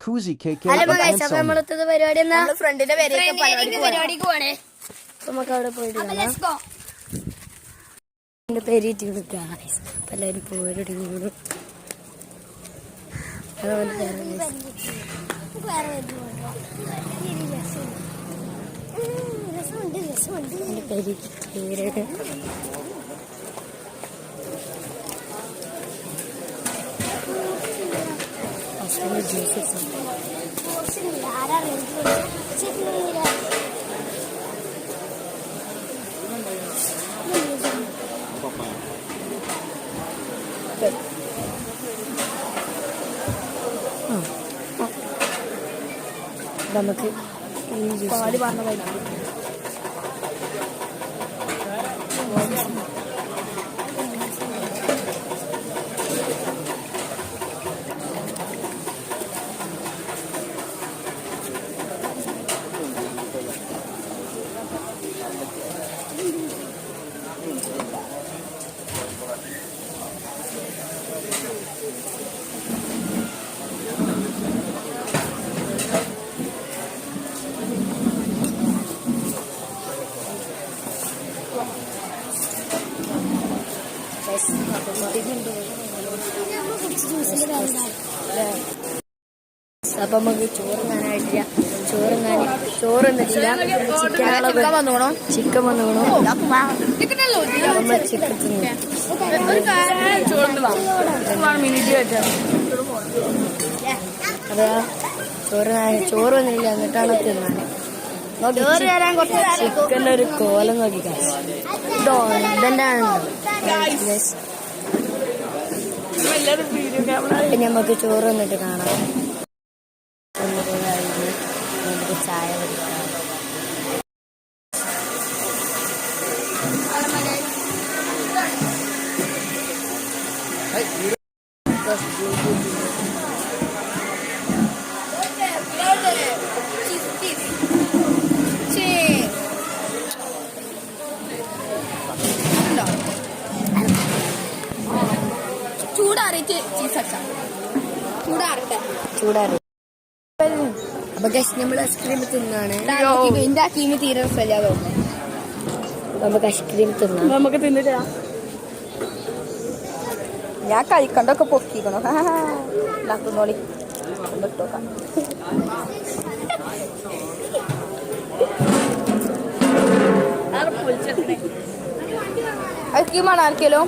Jacuzzi KK. നമുക്ക് പാല് പറഞ്ഞതായി അപ്പൊ നമുക്ക് ചോറുങ്ങാനായിട്ടില്ല. ചോറുന്നിട്ടില്ല. ചിക്കൻ വന്നോണോ ചിക്കൻ അതാ ചോറ് വന്നില്ല. എന്നിട്ടാണ് തിന്നാണ്. ചിക്കൻ്റെ ഒരു കോലം നോക്കിക്കാ. പിന്നെ നമുക്ക് ചോറ് വന്നിട്ട് കാണാം. നമുക്ക് ചായ കുടിക്കാം. ചൂടാറി അപ്പൊ നമ്മൾ ഐസ്ക്രീം തിന്നാണ്. തീരെ നമുക്ക് ഐസ്ക്രീം തിന്നാം. നമുക്ക് തിന്നിട്ടാ ഞാൻ കഴിക്കണ്ടൊക്കെ പൊക്കിക്കണോ ഉണ്ടാക്കുന്നോളി ഇട്ടോക്കാം. ഐസ്ക്രീമാണ് ആർക്കെല്ലോ